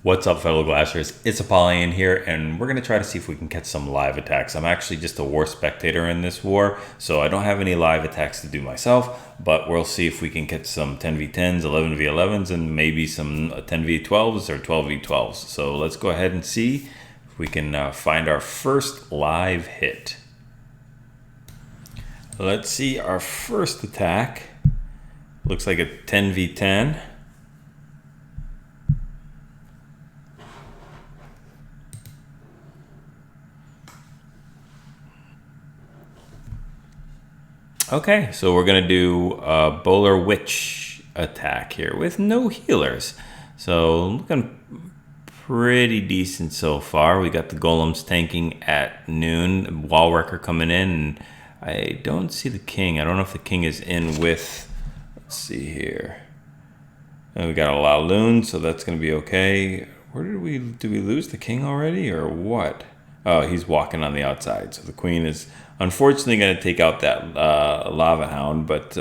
What's up, fellow Glassers? It's Apollyon here, and we're going to try to see if we can catch some live attacks. I'm actually just a war spectator in this war, so I don't have any live attacks to do myself, but we'll see if we can catch some 10v10s, 11v11s, and maybe some 10v12s or 12v12s. So let's go ahead and see if we can find our first live hit. Let's see our first attack. Looks like a 10v10. Okay, so we're gonna do a Bowler Witch attack here with no healers. So looking pretty decent so far. We got the golems tanking at noon, wall wrecker coming in, and I don't see the king. I don't know if the king is in with, let's see here. And we got a lot of loons, so that's gonna be okay. Where did we lose the king already or what? Oh, he's walking on the outside. So the queen is unfortunately going to take out that lava hound, but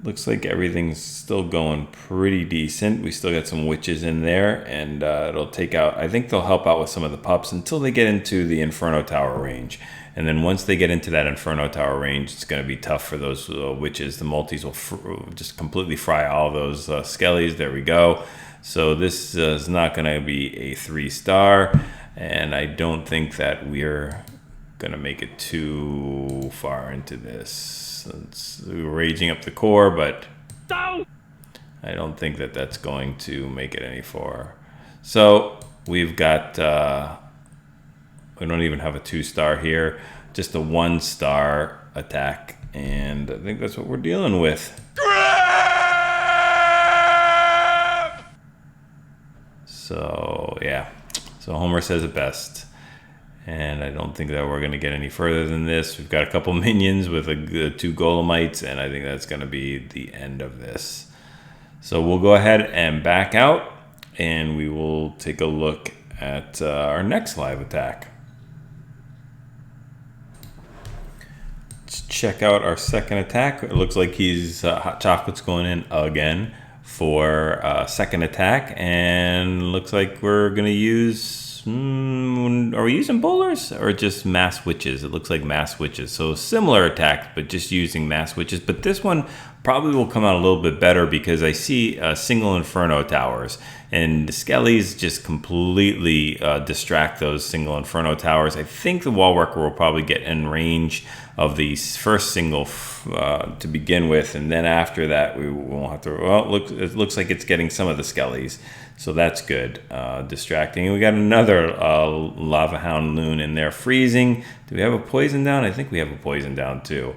looks like everything's still going pretty decent. We still got some witches in there, and it'll take out, I think they'll help out with some of the pups until they get into the Inferno Tower range. And then once they get into that Inferno Tower range, it's going to be tough for those witches. The multis will just completely fry all those skellies. There we go. So this is not going to be a 3-star. And I don't think that we're gonna make it too far into this. We're raging up the core, but I don't think that that's going to make it any far. So we've got, we don't even have a 2-star here, just a 1-star attack. And I think that's what we're dealing with. So yeah. So Homer says it best, and I don't think that we're going to get any further than this. We've got a couple minions with 2 golemites, and I think that's going to be the end of this. So we'll go ahead and back out, and we will take a look at our next live attack. Let's check out our second attack. It looks like he's Hot Chocolate's going in again for second attack, and looks like we're gonna use are we using bowlers or just mass witches? It looks like mass witches, so similar attack but just using mass witches, but this one probably will come out a little bit better because I see single Inferno Towers, and the skellies just completely distract those single Inferno Towers. I think the wall worker will probably get in range of the first single to begin with, and then after that we won't have to. Well, it looks like it's getting some of the skellies, so that's good. Distracting. And we got another lava hound loon in there freezing. Do we have a poison down? I think we have a poison down too.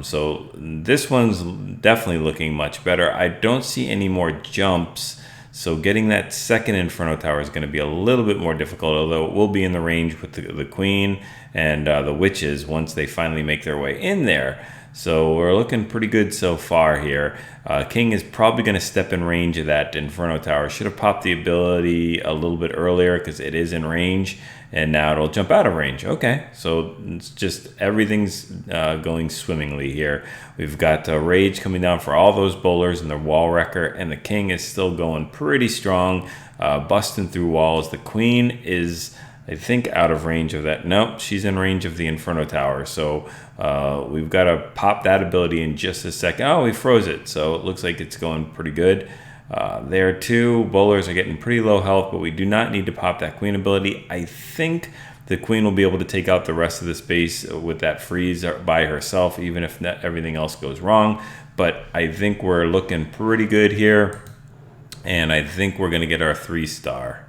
So this one's definitely looking much better. I don't see any more jumps, so getting that second Inferno Tower is going to be a little bit more difficult, although it will be in the range with the queen and the witches once they finally make their way in there. So we're looking pretty good so far here. King is probably going to step in range of that Inferno Tower. Should have popped the ability a little bit earlier because it is in range, and now it'll jump out of range. Okay, so it's just everything's going swimmingly here. We've got rage coming down for all those bowlers and the wall wrecker, and the king is still going pretty strong, busting through walls. The queen is, I think, out of range of that. Nope, she's in range of the Inferno Tower. So we've got to pop that ability in just a second. Oh, we froze it. So it looks like it's going pretty good. There too, bowlers are getting pretty low health, but we do not need to pop that queen ability. I think the queen will be able to take out the rest of the space with that freeze by herself, even if not everything else goes wrong. But I think we're looking pretty good here, and I think we're going to get our 3-star.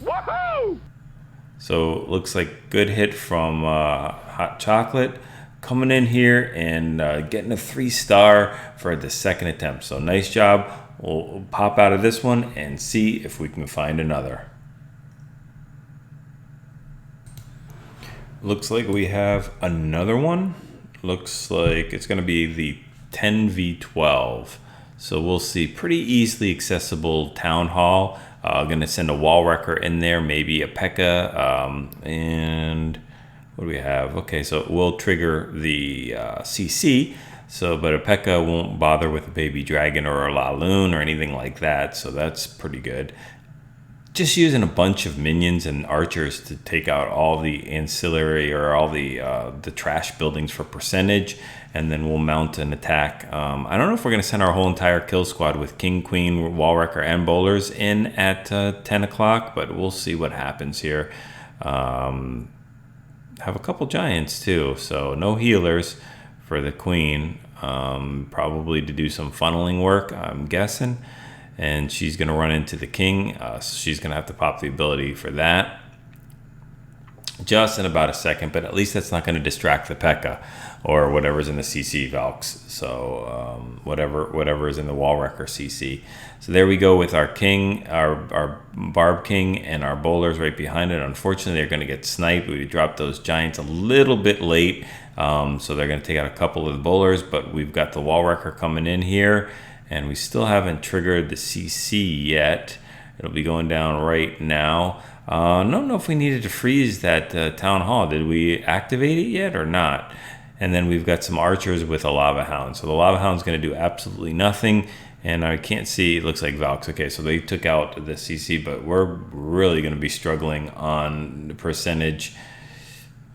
Woohoo! So looks like good hit from Hot Chocolate coming in here and getting a 3-star for the second attempt. So nice job. We'll pop out of this one and see if we can find another. Looks like we have another one. Looks like it's going to be the 10v12. So we'll see. Pretty easily accessible town hall. Going to send a wall wrecker in there, maybe a P.E.K.K.A. And what do we have? Okay, so it will trigger the CC. So, but a P.E.K.K.A won't bother with a baby dragon or a Laloon or anything like that. So that's pretty good. Just using a bunch of minions and archers to take out all the ancillary or all the trash buildings for percentage, and then we'll mount an attack. I don't know if we're going to send our whole entire kill squad with King, Queen, Wall Wrecker, and Bowlers in at 10 o'clock, but we'll see what happens here. Have a couple giants too, so no healers for the Queen, probably to do some funneling work, I'm guessing. And she's going to run into the King, so she's going to have to pop the ability for that just in about a second, but at least that's not going to distract the P.E.K.K.A or whatever's in the CC Valks, so whatever is in the Wall Wrecker CC. So there we go with our King, our Barb King, and our Bowlers right behind it. Unfortunately, they're going to get sniped. We dropped those giants a little bit late, so they're going to take out a couple of the Bowlers, but we've got the Wall Wrecker coming in here. And we still haven't triggered the CC yet. It'll be going down right now. I don't know if we needed to freeze that town hall. Did we activate it yet or not? And then we've got some archers with a lava hound. So the lava hound's going to do absolutely nothing. And I can't see, it looks like Valks. Okay, so they took out the CC, but we're really going to be struggling on the percentage.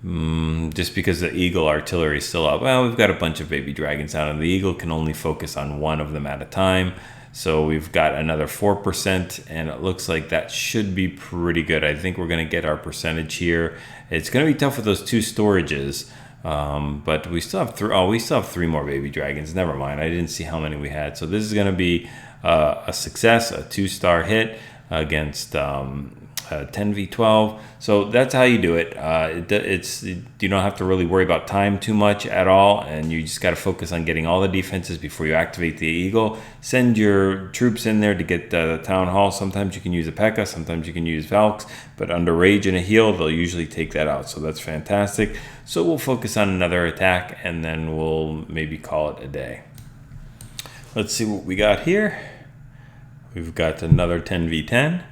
Just because the Eagle artillery is still up. Well, we've got a bunch of baby dragons out, and the Eagle can only focus on one of them at a time. So we've got another 4%, and it looks like that should be pretty good. I think we're going to get our percentage here. It's going to be tough with those two storages, but we still have three more baby dragons. Never mind. I didn't see how many we had. So this is going to be a success, a 2-star hit against 10v12. So that's how you do it. You don't have to really worry about time too much at all, and you just got to focus on getting all the defenses before you activate the Eagle. Send your troops in there to get the town hall. Sometimes you can use a P.E.K.K.A, sometimes you can use Valks, but under rage and a heal, they'll usually take that out. So that's fantastic. So we'll focus on another attack, and then we'll maybe call it a day. Let's see what we got here. We've got another 10v10.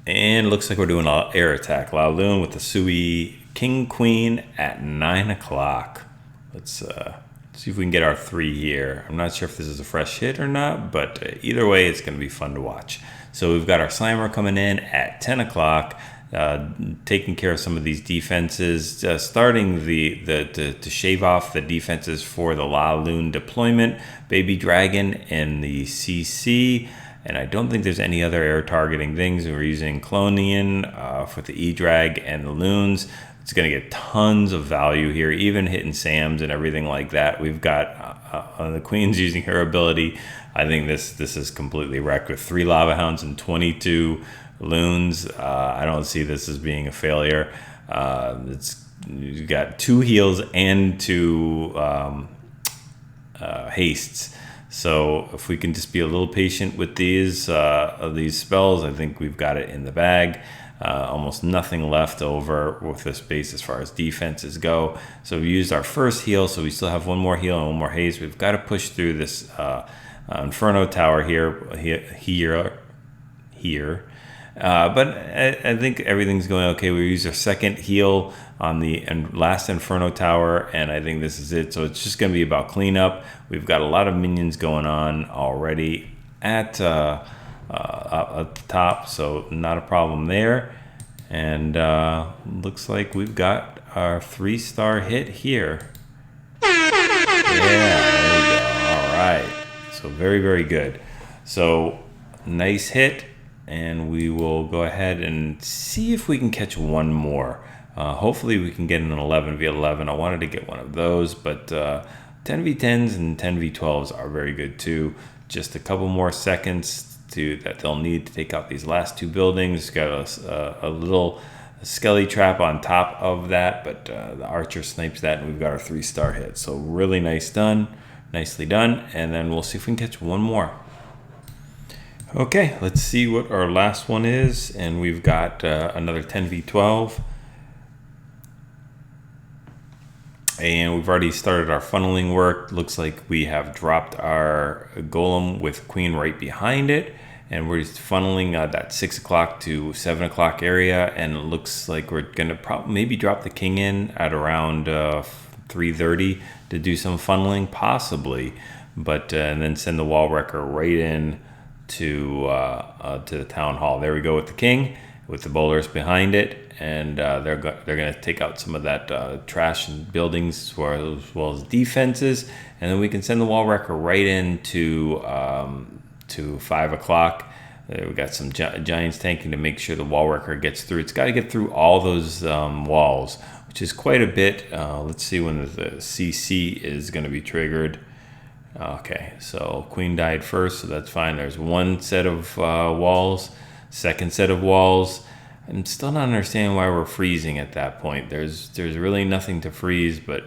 And looks like we're doing an air attack. Laloon with the Sui King Queen at 9 o'clock. Let's see if we can get our 3 here. I'm not sure if this is a fresh hit or not, but either way, it's going to be fun to watch. So we've got our Slimer coming in at 10 o'clock, taking care of some of these defenses, starting to shave off the defenses for the Laloon deployment, Baby Dragon, and the CC. And I don't think there's any other air targeting things. We're using Clonian for the E-Drag and the Loons. It's going to get tons of value here, even hitting Sam's and everything like that. We've got the Queen's using her ability. I think this is completely wrecked with 3 Lava Hounds and 22 Loons. I don't see this as being a failure. You've got 2 heals and 2 hastes. So if we can just be a little patient with these spells, I think we've got it in the bag. Almost nothing left over with this base as far as defenses go. So we used our first heal, so we still have 1 more heal and 1 more haste. We've got to push through this Inferno Tower here. But I think everything's going okay. We used our second heal on the last Inferno Tower, and I think this is it. So it's just going to be about cleanup. We've got a lot of minions going on already at the top, so not a problem there. And looks like we've got our 3-star hit here. Yeah, there we go. All right. So very, very good. So nice hit. And we will go ahead and see if we can catch 1 more. Hopefully we can get an 11v11. I wanted to get one of those, but 10v10s and 10v12s are very good too. Just a couple more seconds that they'll need to take out these last 2 buildings. Got a little skelly trap on top of that, but the archer snipes that, and we've got our 3-star hit. So really nicely done. And then we'll see if we can catch 1 more. Okay, let's see what our last one is, and we've got another 10v12, and we've already started our funneling work. Looks like we have dropped our golem with Queen right behind it, and we're just funneling that 6 o'clock to 7 o'clock area, and it looks like we're gonna maybe drop the King in at around 330 to do some funneling, possibly, but and then send the wall wrecker right in to the town hall. There we go with the king, with the bowlers behind it, and they're going to take out some of that trash and buildings as well as defenses, and then we can send the wall wrecker right into to 5 o'clock. We got some giants tanking to make sure the wall wrecker gets through. It's got to get through all those walls, which is quite a bit. Let's see when the CC is going to be triggered. Okay, so queen died first, so that's fine. There's one set of walls, second set of walls. I'm still not understanding why we're freezing at that point. There's really nothing to freeze, but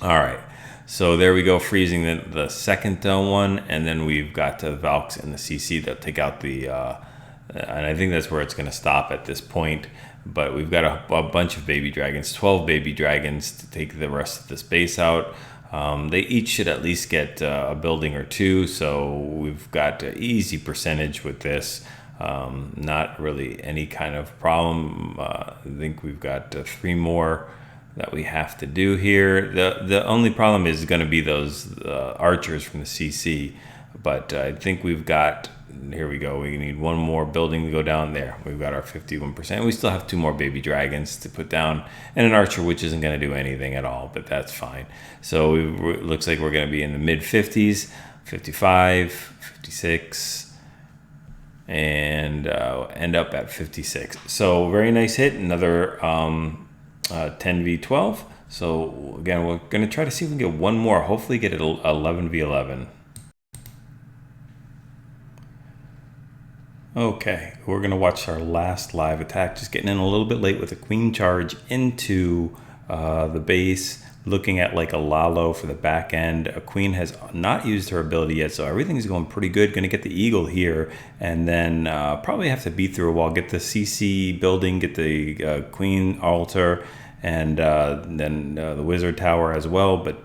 all right. So there we go, freezing the second one, and then we've got the Valks and the CC that take out the, and I think that's where it's going to stop at this point. But we've got a bunch of baby dragons, 12 baby dragons to take the rest of the space out. They each should at least get a building or two, so we've got an easy percentage with this. Not really any kind of problem. I think we've got 3 more that we have to do here. The only problem is going to be those archers from the CC, but I think we've got, here we go, we need 1 more building to go down there. We've got our 51%. We still have 2 more baby dragons to put down, and an archer, which isn't going to do anything at all, but that's fine. So it looks like we're going to be in the mid 50s, 55, 56, and end up at 56. So very nice hit, another 10v12. So again, we're going to try to see if we can get 1 more, hopefully get it 11v11. Okay, we're going to watch our last live attack, just getting in a little bit late with a queen charge into the base, looking at like a Lalo for the back end. A queen has not used her ability yet, so everything's going pretty good. Going to get the eagle here, and then probably have to beat through a wall, get the CC building, get the queen altar, and then the wizard tower as well, but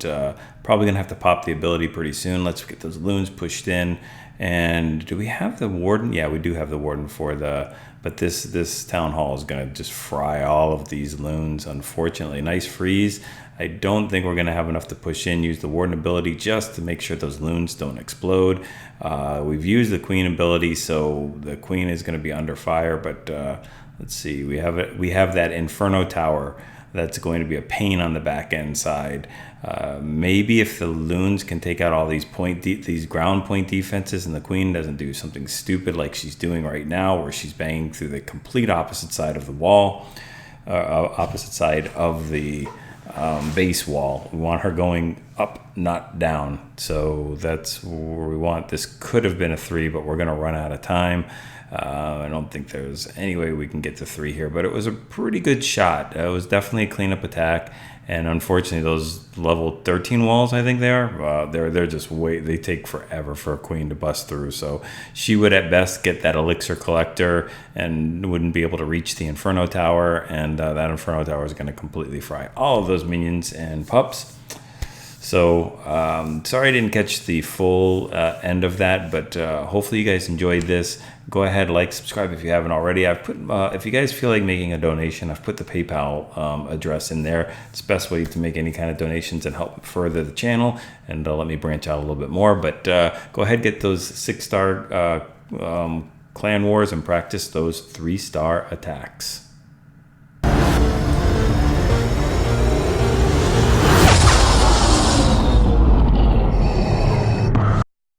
probably gonna have to pop the ability pretty soon. Let's get those loons pushed in. And do we have the warden? Yeah, we do have the warden for the, but this town hall is gonna just fry all of these loons, unfortunately. Nice freeze. I don't think we're gonna have enough to push in. Use the warden ability just to make sure those loons don't explode. We've used the queen ability, so the queen is gonna be under fire, but let's see, we have that inferno tower that's going to be a pain on the back end side. Maybe if the loons can take out all these ground point defenses, and the queen doesn't do something stupid like she's doing right now, where she's banging through the complete opposite side of the wall, opposite side of the base wall. We want her going up, not down. So that's where we want. This could have been a 3, but we're going to run out of time. I don't think there's any way we can get to 3 here, but it was a pretty good shot. It was definitely a cleanup attack, and unfortunately those level 13 walls, I think they are, they're just they take forever for a queen to bust through. So she would at best get that elixir collector and wouldn't be able to reach the inferno tower, and that inferno tower is going to completely fry all of those minions and pups. So sorry I didn't catch the full end of that, but hopefully you guys enjoyed this. Go ahead, like, subscribe if you haven't already. I've put, if you guys feel like making a donation, I've put the PayPal address in there. It's the best way to make any kind of donations and help further the channel, and let me branch out a little bit more. But go ahead, get those 6-star clan wars and practice those 3-star attacks.